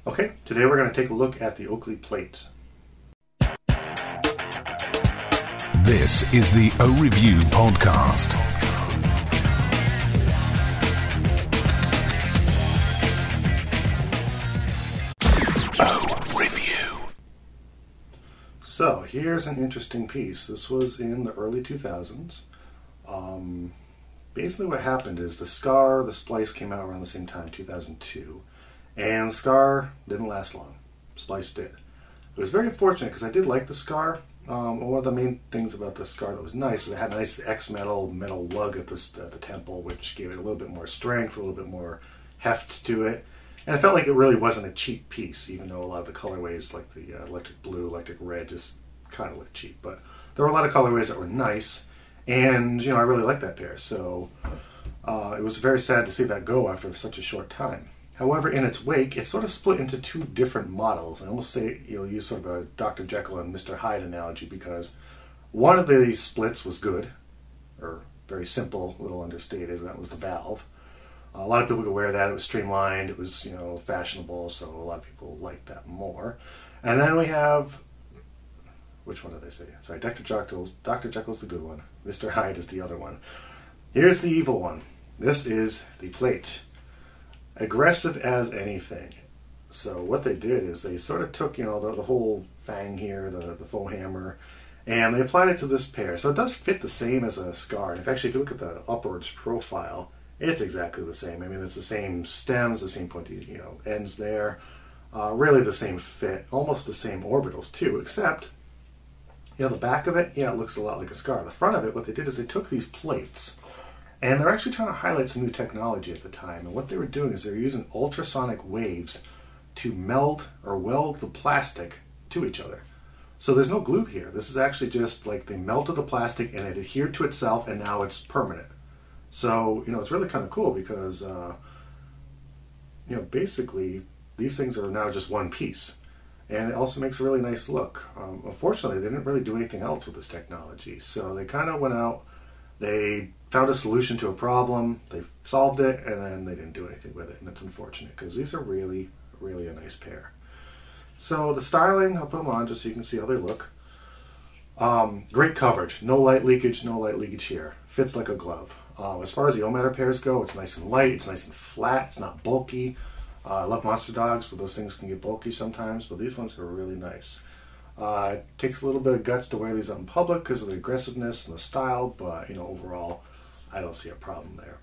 Okay, today we're going to take a look at the Oakley plate. This is the O-Review podcast. O-Review. So, here's an interesting piece. This was in the early 2000s. Basically what happened is the Splice came out around the same time, 2002. And the Scar didn't last long. Splice did. It was very unfortunate because I did like the Scar. One of the main things about the Scar that was nice is it had a nice metal lug at the temple, which gave it a little bit more strength, a little bit more heft to it. And it felt like it really wasn't a cheap piece, even though a lot of the colorways, like the electric blue, electric red, just kind of looked cheap. But there were a lot of colorways that were nice, and I really liked that pair. So it was very sad to see that go after such a short time. However, in its wake, it sort of split into two different models. I almost say, use sort of a Dr. Jekyll and Mr. Hyde analogy, because one of the splits was good, or very simple, a little understated, and that was the valve. A lot of people could wear that. It was streamlined. It was, fashionable, so a lot of people liked that more. And then we have, which one did I say? Sorry, Dr. Jekyll's the good one. Mr. Hyde is the other one. Here's the evil one. This is the plate. Aggressive as anything. So what they did is they sort of took, the whole fang here, the faux hammer, and they applied it to this pair. So it does fit the same as a Scar. And if you look at the upwards profile, it's exactly the same. I mean, it's the same stems, the same pointy, ends there. Really the same fit, almost the same orbitals too, except, the back of it, it looks a lot like a Scar. The front of it, what they did is they took these plates, and they're actually trying to highlight some new technology at the time. And what they were doing is they were using ultrasonic waves to meld or weld the plastic to each other. So there's no glue here. This is actually just like they melted the plastic and it adhered to itself, and now it's permanent. So, it's really kind of cool because, basically these things are now just one piece. And it also makes a really nice look. Unfortunately, they didn't really do anything else with this technology. So they kind of went out, they found a solution to a problem, they solved it, and then they didn't do anything with it. And it's unfortunate because these are really, really a nice pair. So the styling, I'll put them on just so you can see how they look. Great coverage. No light leakage here. Fits like a glove. As far as the Omatter pairs go, it's nice and light, it's nice and flat, it's not bulky. I love Monster Dogs, but those things can get bulky sometimes, but these ones are really nice. It takes a little bit of guts to wear these out in public because of the aggressiveness and the style, but overall, I don't see a problem there.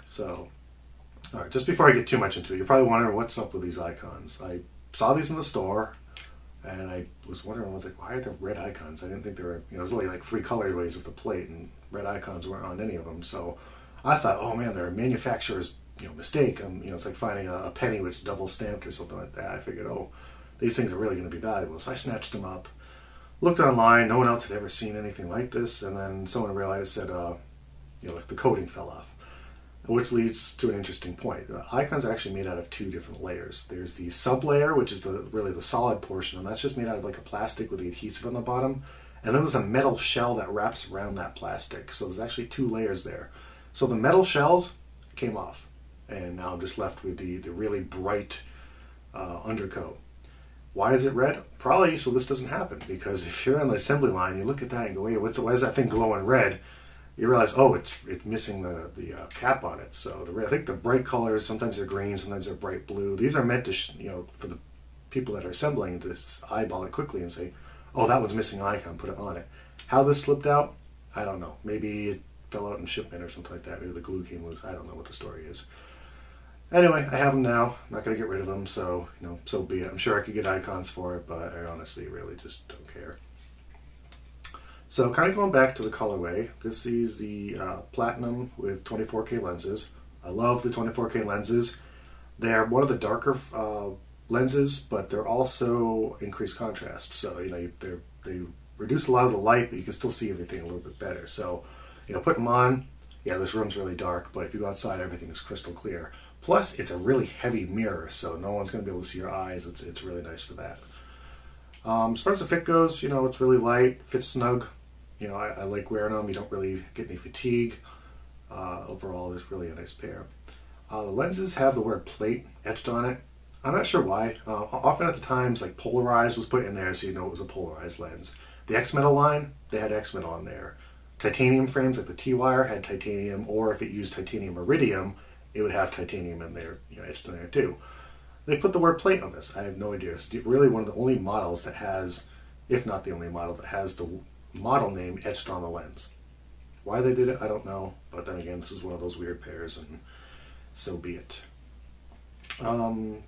So, all right, just before I get too much into it, you're probably wondering what's up with these icons. I saw these in the store, and I was wondering, why are there red icons? I didn't think there were, there's only like 3 colorways of the plate, and red icons weren't on any of them. So I thought, oh man, they're a manufacturer's mistake. It's like finding a penny which double stamped or something like that. I figured, these things are really going to be valuable. So I snatched them up, looked online. No one else had ever seen anything like this. And then someone realized that, like the coating fell off, which leads to an interesting point. The icons are actually made out of 2 different layers. There's the sub-layer, which is really the solid portion, and that's just made out of like a plastic with the adhesive on the bottom. And then there's a metal shell that wraps around that plastic. So there's actually 2 layers there. So the metal shells came off, and now I'm just left with the really bright undercoat. Why is it red? Probably so this doesn't happen, because if you're on the assembly line, you look at that and go, hey, why is that thing glowing red? You realize, it's missing the cap on it. So I think the bright colors, sometimes they're green, sometimes they're bright blue. These are meant to, for the people that are assembling, to eyeball it quickly and say, that one's missing an icon, put it on it. How this slipped out, I don't know. Maybe it fell out in shipment or something like that. Maybe the glue came loose. I don't know what the story is. Anyway, I have them now. I'm not going to get rid of them, so, so be it. I'm sure I could get icons for it, but I honestly really just don't care. So kind of going back to the colorway, this is the Platinum with 24K lenses. I love the 24K lenses. They're one of the darker lenses, but they're also increased contrast. So, they reduce a lot of the light, but you can still see everything a little bit better. So, put them on. Yeah, this room's really dark, but if you go outside, everything is crystal clear. Plus, it's a really heavy mirror, so no one's going to be able to see your eyes. It's really nice for that. As far as the fit goes, it's really light, fits snug. I like wearing them. You don't really get any fatigue. Overall, it's really a nice pair. The lenses have the word plate etched on it. I'm not sure why. Often at the times, like polarized was put in there, so you know it was a polarized lens. The X-Metal line, they had X-Metal on there. Titanium frames, like the T-Wire, had titanium, or if it used titanium Iridium, it would have titanium in there, etched in there too. They put the word plate on this. I have no idea. It's really one of the only models that has, if not the only model, that has the model name etched on the lens. Why they did it, I don't know. But then again, this is one of those weird pairs, and so be it.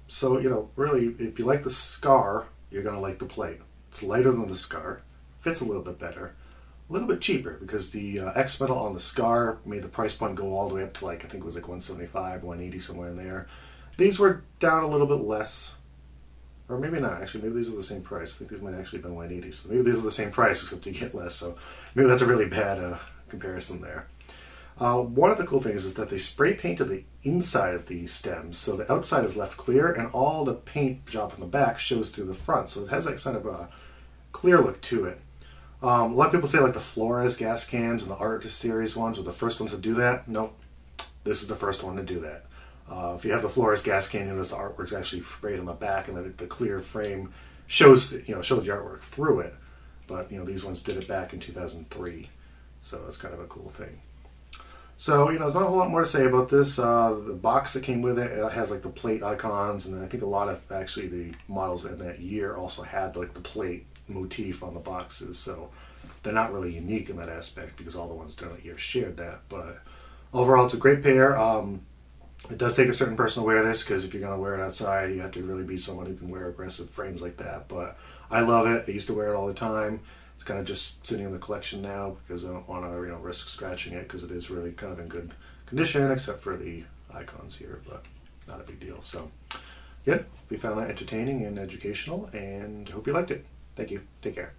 So, really, if you like the scar, you're going to like the plate. It's lighter than the scar, fits a little bit better, a little bit cheaper, because the X-Metal on the scar made the price point go all the way up to, I think it was like 175, 180, somewhere in there. These were down a little bit less, or maybe not, actually, maybe these are the same price. I think these might actually have been 180, so maybe these are the same price, except you get less, so maybe that's a really bad comparison there. One of the cool things is that they spray painted the inside of the stems, so the outside is left clear, and all the paint job on the back shows through the front, so it has like kind of a clear look to it. A lot of people say like the Flores gas cans and the Artist Series ones were the first ones to do that. Nope, this is the first one to do that. If you have the Flores gas can, you'll notice the artwork's actually sprayed on the back, and then the clear frame shows the artwork through it. But these ones did it back in 2003, so it's kind of a cool thing. So, there's not a whole lot more to say about this. The box that came with it has like the plate icons, and I think a lot of actually the models in that year also had like the plate motif on the boxes. So they're not really unique in that aspect because all the ones during that year shared that. But overall, it's a great pair. It does take a certain person to wear this, because if you're going to wear it outside, you have to really be someone who can wear aggressive frames like that. But I love it. I used to wear it all the time. It's kind of just sitting in the collection now because I don't want to risk scratching it, because it is really kind of in good condition except for the icons here, but not a big deal. So yeah, we found that entertaining and educational, and hope you liked it. Thank you. Take care.